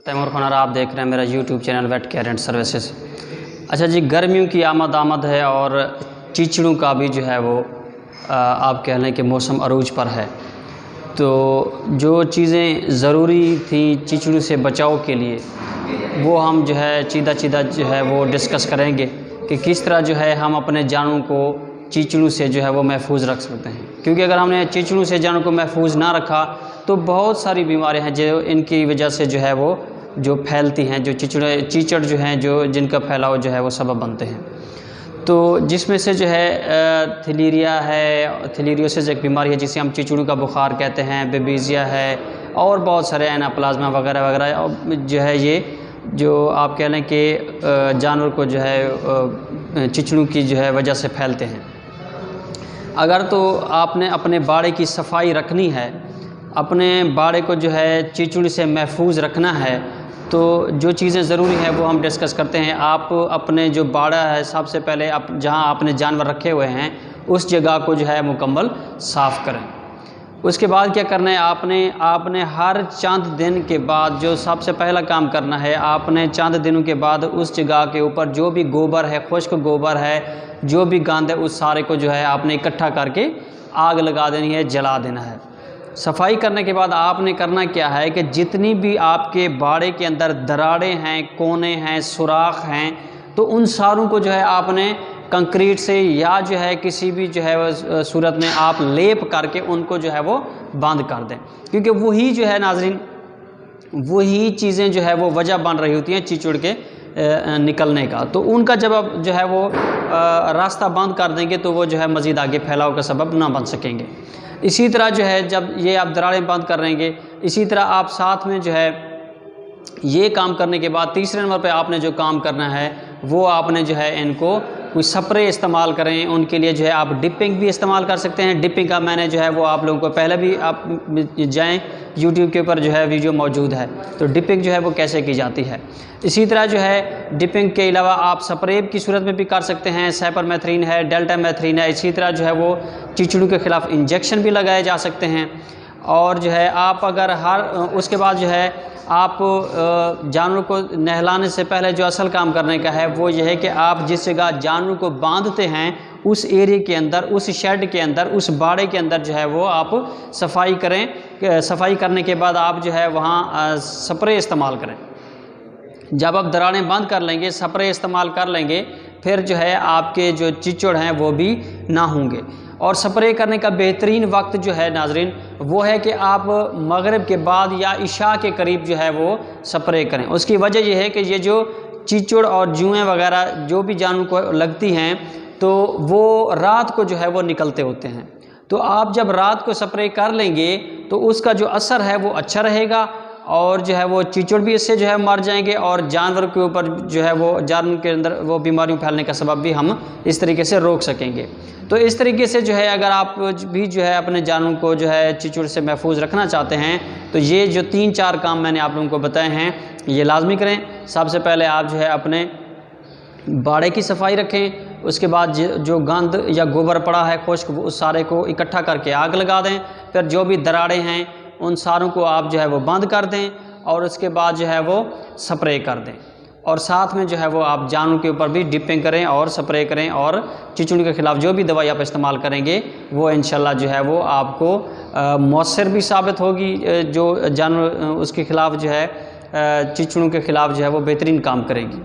तैमूर खान, आप देख रहे हैं मेरा YouTube channel vet care and services. अच्छा जी, गर्मियों की आमद है और चीचड़ों का भी जो है वो आप कह लें कि मौसम अरूज पर है। तो जो चीज़ें ज़रूरी थी चीचड़ों से बचाव के लिए वो हम जो है सीधा जो है वो डिस्कस करेंगे कि किस तरह जो है हम अपने जानवरों को चीचड़ों से जो है वो महफूज रख सकते हैं। क्योंकि अगर हमने चीचड़ों से जानवरों को महफूज ना रखा तो बहुत सारी बीमारियां हैं जो इनकी वजह से जो है वो जो फैलती हैं, जो चीचड़ जो हैं जो जिनका फैलाव जो है वो सबब बनते हैं। तो जिसमें से जो है थीलिरिया है, थीलिरियोसिस एक बीमारी है जिसे हम चीचड़ों का बुखार कहते हैं, बेबीजिया है और बहुत सारे एनाप्लाज्मा वगैरह वगैरह जो है ये जो आप कह लें कि जानवर को जो है चीचड़ों की जो है वजह से फैलते हैं। अगर तो आपने अपने बाड़े की सफाई रखनी है, अपने बाड़े को जो है चीचड़ से महफूज रखना है, तो जो चीज़ें ज़रूरी हैं वो हम डिस्कस करते हैं। आप अपने जो बाड़ा है सबसे पहले आप जहां आपने जानवर रखे हुए हैं उस जगह को जो है मुकम्मल साफ़ करें। उसके बाद क्या करना है, आपने हर चंद दिन के बाद जो सबसे पहला काम करना है, आपने चंद दिनों के बाद उस जगह के ऊपर जो भी गोबर है, खुश्क गोबर है, जो भी गंद है, उस सारे को जो है आपने इकट्ठा करके आग लगा देनी है, जला देना है। सफाई करने के बाद आपने करना क्या है कि जितनी भी आपके बाड़े के अंदर दरारें हैं, कोने हैं, सुराख हैं, तो उन सारों को जो है आपने कंक्रीट से या जो है किसी भी जो है सूरत में आप लेप करके उनको जो है वो बंद कर दें। क्योंकि वही जो है नाजरीन, वही चीज़ें जो है वो वजह बन रही होती हैं चीचड़ के निकलने का। तो उनका जब आप जो है वो रास्ता बंद कर देंगे तो वो जो है मज़ीद आगे फैलाव का सबब ना बन सकेंगे। इसी तरह जो है जब ये आप दरारें बंद कर लेंगे, इसी तरह आप साथ में जो है ये काम करने के बाद तीसरे नंबर पे आपने जो काम करना है वो आपने जो है इनको कोई स्प्रे इस्तेमाल करें। उनके लिए जो है आप डिपिंग भी इस्तेमाल कर सकते हैं। डिपिंग का मैंने जो है वो आप लोगों को पहले भी आप जाएं यूट्यूब के ऊपर जो है वीडियो मौजूद है, तो डिपिंग जो है वो कैसे की जाती है। इसी तरह जो है डिपिंग के अलावा आप स्प्रे की सूरत में भी कर सकते हैं। साइपरमेथ्रिन है, डेल्टामेथ्रिन है। इसी तरह जो है वो चीचड़ों के ख़िलाफ़ इंजेक्शन भी लगाए जा सकते हैं। और जो है आप अगर उसके बाद जो है आप जानवर को नहलाने से पहले जो असल काम करने का है वो ये है कि आप जिस जगह जानवर को बांधते हैं उस एरिया के अंदर, उस शेड के अंदर, उस बाड़े के अंदर जो है वो आप सफाई करें। सफाई करने के बाद आप जो है वहाँ स्प्रे इस्तेमाल करें। जब आप दरारें बंद कर लेंगे, स्प्रे इस्तेमाल कर लेंगे, फिर जो है आपके जो चीचड़ हैं वो भी ना होंगे। और स्प्रे करने का बेहतरीन वक्त जो है नाजरीन वो है कि आप मगरिब के बाद या इशा के करीब जो है वो स्प्रे करें। उसकी वजह यह है कि ये जो चीचड़ और जुएँ वगैरह जो भी जानवर को लगती हैं तो वो रात को जो है वो निकलते होते हैं। तो आप जब रात को स्प्रे कर लेंगे तो उसका जो असर है वो अच्छा रहेगा और जो है वो चीचड़ भी इससे जो है मर जाएंगे और जानवर के ऊपर जो है वो जानवर के अंदर वो बीमारियों फैलने का सबब भी हम इस तरीके से रोक सकेंगे। तो इस तरीके से जो है अगर आप भी जो है अपने जानवर को जो है चीचड़ से महफूज रखना चाहते हैं तो ये जो 3-4 काम मैंने आप लोगों को बताए हैं ये लाजमी करें। सबसे पहले आप जो है अपने बाड़े की सफाई रखें। उसके बाद जो गंद या गोबर पड़ा है खुश्क उस सारे को इकट्ठा करके आग लगा दें। फिर जो भी दरारें हैं उन सारों को आप जो है वो बंद कर दें और उसके बाद जो है वो स्प्रे कर दें। और साथ में जो है वो आप जानवर के ऊपर भी डिपिंग करें और स्प्रे करें और चीचड़ के ख़िलाफ़ जो भी दवाई आप इस्तेमाल करेंगे वो इंशाल्लाह जो है वो आपको मौसर भी साबित होगी। जो जानवर उसके ख़िलाफ़ जो है चीचड़ों के ख़िलाफ़ जो है वो बेहतरीन काम करेगी।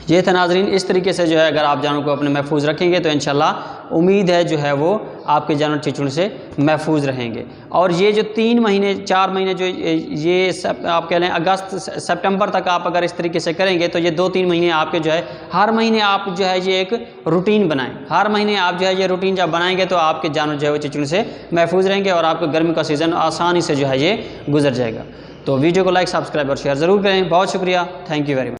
ये था नाजरीन, इस तरीके से जो है अगर आप जानवर को अपने महफूज रखेंगे तो इंशाल्लाह उम्मीद है जो है वो आपके जानवर चीचड़ से महफूज रहेंगे। और ये जो 3 महीने 4 महीने जो ये सब आप कह लें अगस्त सितंबर तक आप अगर इस तरीके से करेंगे तो ये 2-3 महीने आपके जो है हर महीने आप जो है ये एक रूटीन बनाएं। हर महीने आप जो है ये रूटीन जब बनाएंगे तो आपके जानवर जो है वो चीचड़ से महफूज रहेंगे और आपको गर्मी का सीज़न आसानी से जो है ये गुजर जाएगा। तो वीडियो को लाइक, सब्सक्राइब और शेयर ज़रूर करें। बहुत शुक्रिया, थैंक यू वेरी मच।